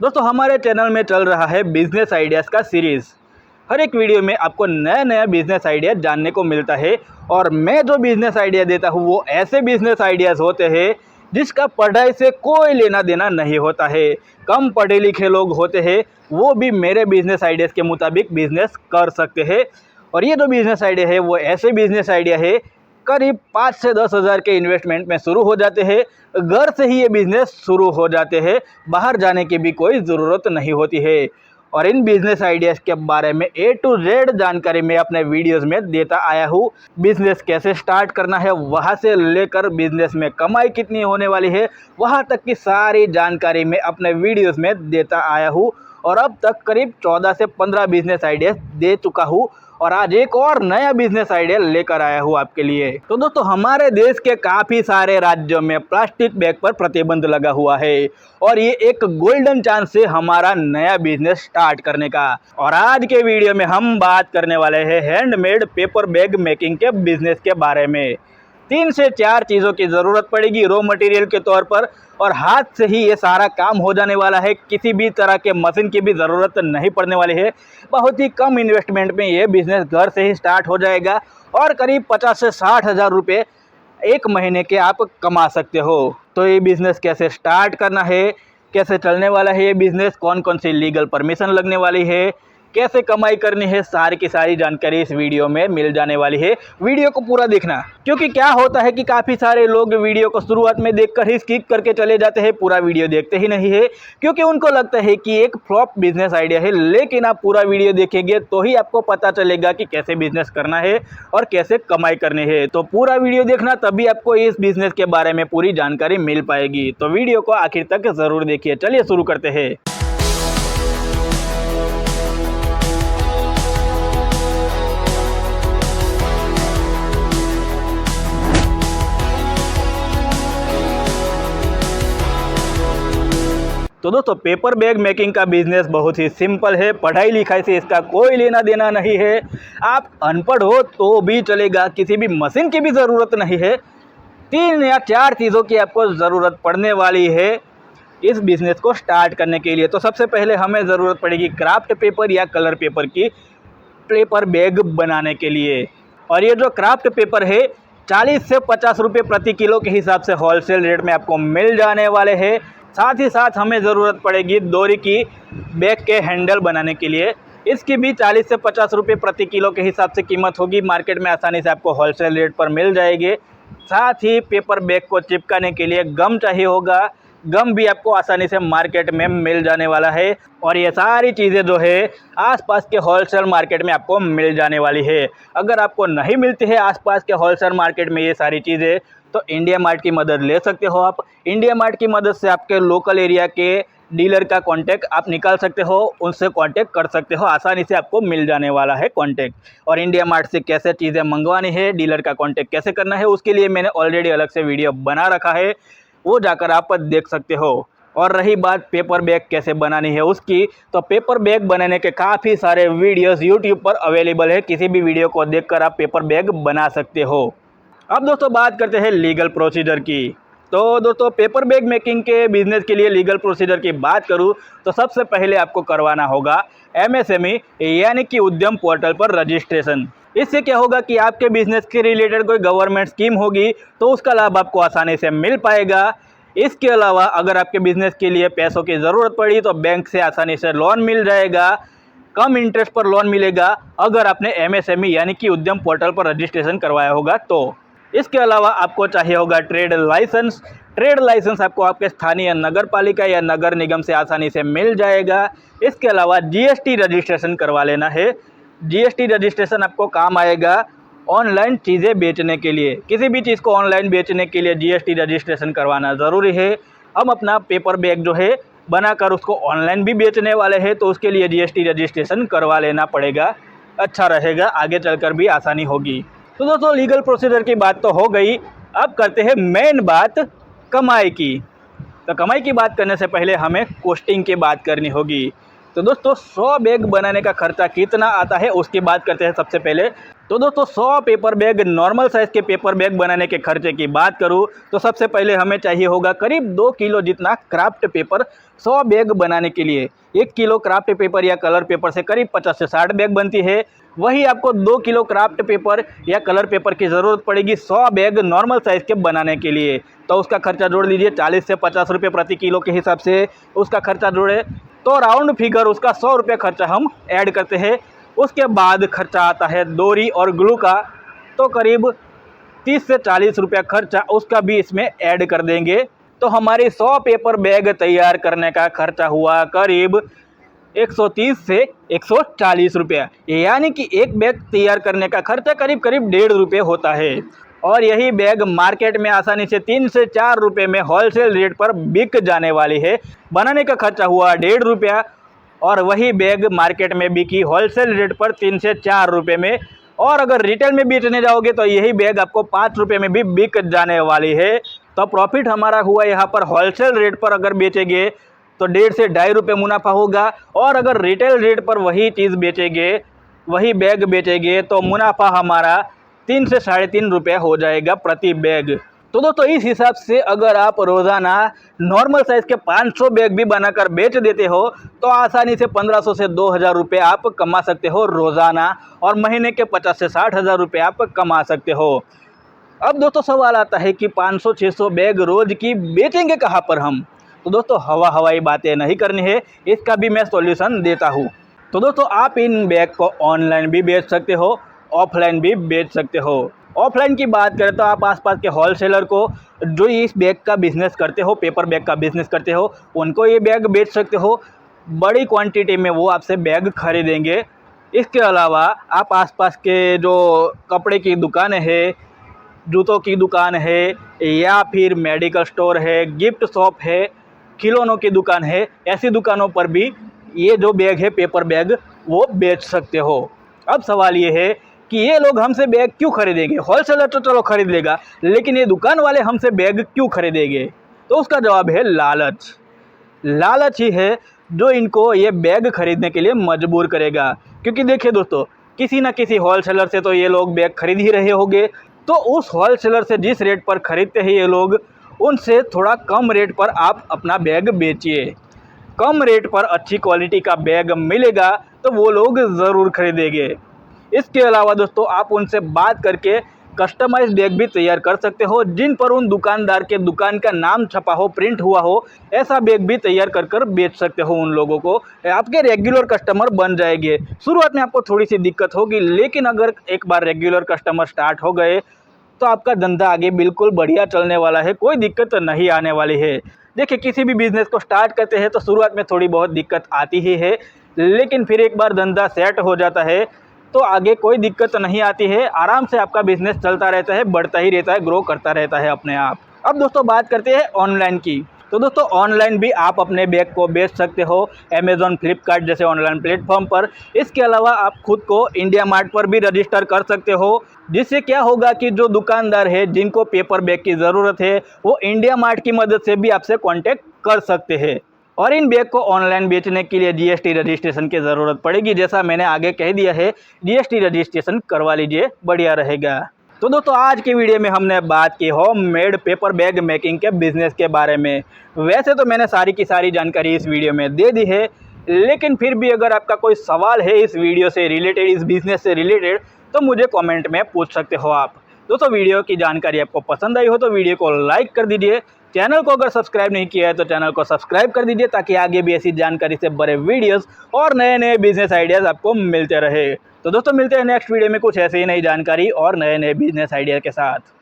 दोस्तों हमारे चैनल में चल रहा है बिजनेस आइडियाज़ का सीरीज़। हर एक वीडियो में आपको नया नया बिजनेस आइडिया जानने को मिलता है और मैं जो बिजनेस आइडिया देता हूँ वो ऐसे बिजनेस आइडियाज़ होते हैं जिसका पढ़ाई से कोई लेना देना नहीं होता है। कम पढ़े लिखे लोग होते हैं वो भी मेरे बिजनेस आइडियाज़ के मुताबिक बिजनेस कर सकते हैं। और ये जो बिजनेस आइडिया है वो ऐसे बिजनेस आइडिया है करीब 5 से 10 हज़ार के इन्वेस्टमेंट में शुरू हो जाते हैं। घर से ही ये बिज़नेस शुरू हो जाते हैं, बाहर जाने की भी कोई ज़रूरत नहीं होती है। और इन बिज़नेस आइडियाज़ के बारे में A to Z जानकारी मैं अपने वीडियोस में देता आया हूँ। बिज़नेस कैसे स्टार्ट करना है, वहाँ से लेकर बिज़नेस में कमाई कितनी होने वाली है, वहाँ तक की सारी जानकारी मैं अपने वीडियोस में देता आया हूँ। और अब तक करीब 14 से 15 बिज़नेस आइडियाज़ दे चुका हूँ और आज एक और नया बिजनेस आइडिया लेकर आया हूँ आपके लिए। तो दोस्तों हमारे देश के काफ़ी सारे राज्यों में प्लास्टिक बैग पर प्रतिबंध लगा हुआ है और ये एक गोल्डन चांस है हमारा नया बिजनेस स्टार्ट करने का। और आज के वीडियो में हम बात करने वाले हैं हैंडमेड पेपर बैग मेकिंग के बिजनेस के बारे में। 3 से 4 चीज़ों की ज़रूरत पड़ेगी रॉ मटेरियल के तौर पर और हाथ से ही ये सारा काम हो जाने वाला है। किसी भी तरह के मशीन की भी ज़रूरत नहीं पड़ने वाली है। बहुत ही कम इन्वेस्टमेंट में ये बिज़नेस घर से ही स्टार्ट हो जाएगा और करीब 50 से 60 हज़ार रुपये एक महीने के आप कमा सकते हो। तो ये बिज़नेस कैसे स्टार्ट करना है, कैसे चलने वाला है ये बिज़नेस, कौन कौन सी लीगल परमिशन लगने वाली है, कैसे कमाई करनी है, सारी की सारी जानकारी इस वीडियो में मिल जाने वाली है। वीडियो को पूरा देखना, क्योंकि क्या होता है कि काफ़ी सारे लोग वीडियो को शुरुआत में देखकर ही स्किप करके चले जाते हैं, पूरा वीडियो देखते ही नहीं है, क्योंकि उनको लगता है कि एक फ्लॉप बिजनेस आइडिया है। लेकिन आप पूरा वीडियो देखेंगे तो ही आपको पता चलेगा कि कैसे बिजनेस करना है और कैसे कमाई करनी है। तो पूरा वीडियो देखना, तभी आपको इस बिजनेस के बारे में पूरी जानकारी मिल पाएगी। तो वीडियो को आखिर तक ज़रूर देखिए। चलिए शुरू करते हैं। तो दोस्तों पेपर बैग मेकिंग का बिजनेस बहुत ही सिंपल है। पढ़ाई लिखाई से इसका कोई लेना देना नहीं है। आप अनपढ़ हो तो भी चलेगा, किसी भी मशीन की भी ज़रूरत नहीं है। 3 या 4 चीज़ों की आपको ज़रूरत पड़ने वाली है इस बिज़नेस को स्टार्ट करने के लिए। तो सबसे पहले हमें ज़रूरत पड़ेगी क्राफ्ट पेपर या कलर पेपर की, पेपर बैग बनाने के लिए। और ये जो क्राफ्ट पेपर है 40 से 50 रुपये प्रति किलो के हिसाब से होलसेल रेट में आपको मिल जाने वाले हैं। साथ ही साथ हमें ज़रूरत पड़ेगी डोरी की बैग के हैंडल बनाने के लिए। इसकी भी 40 से 50 रुपये प्रति किलो के हिसाब से कीमत होगी। मार्केट में आसानी से आपको होलसेल रेट पर मिल जाएगी। साथ ही पेपर बैग को चिपकाने के लिए गम चाहिए होगा। गम भी आपको आसानी से मार्केट में मिल जाने वाला है। और ये सारी चीज़ें जो है आसपास के होलसेल मार्केट में आपको मिल जाने वाली है। अगर आपको नहीं मिलती है आसपास के होलसेल मार्केट में ये सारी चीज़ें, तो इंडिया मार्ट की मदद ले सकते हो आप। इंडिया मार्ट की मदद से आपके लोकल एरिया के डीलर का कांटेक्ट आप निकाल सकते हो, उनसे कांटेक्ट कर सकते हो। आसानी से आपको मिल जाने वाला है कांटेक्ट। और इंडिया मार्ट से कैसे चीज़ें मंगवानी है, डीलर का कांटेक्ट कैसे करना है, उसके लिए मैंने ऑलरेडी अलग से वीडियो बना रखा है, वो जाकर आप देख सकते हो। और रही बात पेपर बैग कैसे बनानी है उसकी, तो पेपर बैग बनाने के काफ़ी सारे वीडियोस यूट्यूब पर अवेलेबल है। किसी भी वीडियो को देखकर आप पेपर बैग बना सकते हो। अब दोस्तों बात करते हैं लीगल प्रोसीजर की। तो दोस्तों पेपर बैग मेकिंग के बिज़नेस के लिए लीगल प्रोसीजर की बात करूं तो सबसे पहले आपको करवाना होगा MSME यानी कि उद्यम पोर्टल पर रजिस्ट्रेशन। इससे क्या होगा कि आपके बिजनेस के रिलेटेड कोई गवर्नमेंट स्कीम होगी तो उसका लाभ आपको आसानी से मिल पाएगा। इसके अलावा अगर आपके बिज़नेस के लिए पैसों की ज़रूरत पड़ी तो बैंक से आसानी से लोन मिल जाएगा, कम इंटरेस्ट पर लोन मिलेगा अगर आपने MSME यानी कि उद्यम पोर्टल पर रजिस्ट्रेशन करवाया होगा तो। इसके अलावा आपको चाहिए होगा ट्रेड लाइसेंस। ट्रेड लाइसेंस आपको आपके स्थानीय नगर पालिका या नगर निगम से आसानी से मिल जाएगा। इसके अलावा GST रजिस्ट्रेशन करवा लेना है। GST रजिस्ट्रेशन आपको काम आएगा ऑनलाइन चीज़ें बेचने के लिए। किसी भी चीज़ को ऑनलाइन बेचने के लिए GST रजिस्ट्रेशन करवाना ज़रूरी है। हम अपना पेपर बैग जो है बनाकर उसको ऑनलाइन भी बेचने वाले हैं, तो उसके लिए GST रजिस्ट्रेशन करवा लेना पड़ेगा। अच्छा रहेगा, आगे चलकर भी आसानी होगी। तो दोस्तों लीगल प्रोसीजर की बात तो हो गई। अब करते हैं मेन बात कमाई की। तो कमाई की बात करने से पहले हमें कॉस्टिंग की बात करनी होगी। तो दोस्तों 100 बैग बनाने का खर्चा कितना आता है उसकी बात करते हैं सबसे पहले। तो दोस्तों 100 पेपर बैग नॉर्मल साइज़ के पेपर बैग बनाने के खर्चे की बात करूं तो सबसे पहले हमें चाहिए होगा करीब 2 किलो जितना क्राफ्ट पेपर 100 बैग बनाने के लिए। 1 किलो क्राफ्ट पेपर या कलर पेपर से करीब 50 से 60 बैग बनती है। वही आपको 2 किलो क्राफ्ट पेपर या कलर पेपर की ज़रूरत पड़ेगी 100 बैग नॉर्मल साइज़ के बनाने के लिए। तो उसका खर्चा जोड़ लीजिए 40 से 50 रुपये प्रति किलो के हिसाब से उसका खर्चा जोड़े तो राउंड फिगर उसका 100 रुपये खर्चा हम ऐड करते हैं। उसके बाद खर्चा आता है डोरी और ग्लू का, तो करीब 30 से 40 रुपया खर्चा उसका भी इसमें ऐड कर देंगे। तो हमारी 100 पेपर बैग तैयार करने का खर्चा हुआ करीब 130 से 140 रुपया, यानी कि एक बैग तैयार करने का खर्चा करीब 1.5 रुपये होता है। और यही बैग मार्केट में आसानी से 3 से 4 रुपये में होलसेल रेट पर बिक जाने वाली है। बनाने का खर्चा हुआ 1.5 रुपया और वही बैग मार्केट में बिकी होलसेल रेट पर 3 से 4 रुपये में। और अगर रिटेल में बेचने जाओगे तो यही बैग आपको 5 रुपये में भी बिक जाने वाली है। तो प्रॉफिट हमारा हुआ यहाँ पर होलसेल रेट पर अगर बेचेंगे तो 1.5 से 2.5 रुपये मुनाफा होगा। और अगर रिटेल रेट पर वही चीज़ बेचेंगे, वही बैग बेचेंगे तो मुनाफा हमारा 3 से 3.5 रुपये हो जाएगा प्रति बैग। तो दोस्तों इस हिसाब से अगर आप रोज़ाना नॉर्मल साइज़ के 500 बैग भी बनाकर बेच देते हो तो आसानी से 1500 से 2000 रुपये आप कमा सकते हो रोज़ाना, और महीने के 50 से 60 हज़ार रुपये आप कमा सकते हो। अब दोस्तों सवाल आता है कि 500-600 बैग रोज़ की बेचेंगे कहाँ पर हम? तो दोस्तों हवाई बातें नहीं करनी है, इसका भी मैं सॉल्यूशन देता हूँ। तो दोस्तों आप इन बैग को ऑनलाइन भी बेच सकते हो, ऑफलाइन भी बेच सकते हो। ऑफलाइन की बात करें तो आप आसपास के होलसेलर को जो इस बैग का बिज़नेस करते हो, पेपर बैग का बिज़नेस करते हो, उनको ये बैग बेच सकते हो। बड़ी क्वांटिटी में वो आपसे बैग खरीदेंगे। इसके अलावा आप आसपास के जो कपड़े की दुकानें हैं, जूतों की दुकान है, या फिर मेडिकल स्टोर है, गिफ्ट शॉप है, खिलौनों की दुकान है, ऐसी दुकानों पर भी ये जो बैग है पेपर बैग वो बेच सकते हो। अब सवाल ये है कि ये लोग हमसे बैग क्यों खरीदेंगे? होलसेलर तो चलो खरीद लेगा, लेकिन ये दुकान वाले हमसे बैग क्यों खरीदेंगे? तो उसका जवाब है लालच। लालच ही है जो इनको ये बैग खरीदने के लिए मजबूर करेगा। क्योंकि देखिए दोस्तों, किसी ना किसी होलसेलर से तो ये लोग बैग खरीद ही रहे होंगे, तो उस होलसेलर से जिस रेट पर खरीदते हैं ये लोग, उनसे थोड़ा कम रेट पर आप अपना बैग बेचिए। कम रेट पर अच्छी क्वालिटी का बैग मिलेगा तो वो लोग ज़रूर खरीदेंगे। इसके अलावा दोस्तों आप उनसे बात करके कस्टमाइज बैग भी तैयार कर सकते हो, जिन पर उन दुकानदार के दुकान का नाम छपा हो, प्रिंट हुआ हो, ऐसा बैग भी तैयार कर कर बेच सकते हो। उन लोगों को आपके रेगुलर कस्टमर बन जाएंगे। शुरुआत में आपको थोड़ी सी दिक्कत होगी, लेकिन अगर एक बार रेगुलर कस्टमर स्टार्ट हो गए तो आपका धंधा आगे बिल्कुल बढ़िया चलने वाला है, कोई दिक्कत नहीं आने वाली है। देखिए किसी भी बिज़नेस को स्टार्ट करते हैं तो शुरुआत में थोड़ी बहुत दिक्कत आती ही है, लेकिन फिर एक बार धंधा सेट हो जाता है तो आगे कोई दिक्कत नहीं आती है। आराम से आपका बिज़नेस चलता रहता है, बढ़ता ही रहता है, ग्रो करता रहता है अपने आप। अब दोस्तों बात करते हैं ऑनलाइन की। तो दोस्तों ऑनलाइन भी आप अपने बैग को बेच सकते हो अमेज़ॉन, फ्लिपकार्ट जैसे ऑनलाइन प्लेटफॉर्म पर। इसके अलावा आप खुद को इंडिया मार्ट पर भी रजिस्टर कर सकते हो, जिससे क्या होगा कि जो दुकानदार है जिनको पेपर बैग की ज़रूरत है वो इंडिया मार्ट की मदद से भी आपसे कॉन्टैक्ट कर सकते हैं। और इन बैग को ऑनलाइन बेचने के लिए जीएसटी रजिस्ट्रेशन की ज़रूरत पड़ेगी, जैसा मैंने आगे कह दिया है, जीएसटी रजिस्ट्रेशन करवा लीजिए, बढ़िया रहेगा। तो दोस्तों आज की वीडियो में हमने बात की होममेड पेपर बैग मेकिंग के बिज़नेस के बारे में। वैसे तो मैंने सारी की सारी जानकारी इस वीडियो में दे दी है, लेकिन फिर भी अगर आपका कोई सवाल है इस वीडियो से रिलेटेड, इस बिज़नेस से रिलेटेड, तो मुझे कमेंट में पूछ सकते हो आप। दोस्तों वीडियो की जानकारी आपको पसंद आई हो तो वीडियो को लाइक कर दीजिए। चैनल को अगर सब्सक्राइब नहीं किया है तो चैनल को सब्सक्राइब कर दीजिए, ताकि आगे भी ऐसी जानकारी से बड़े वीडियोस और नए नए बिजनेस आइडियाज़ आपको मिलते रहे। तो दोस्तों मिलते हैं नेक्स्ट वीडियो में कुछ ऐसे ही नई जानकारी और नए नए बिजनेस आइडिया के साथ।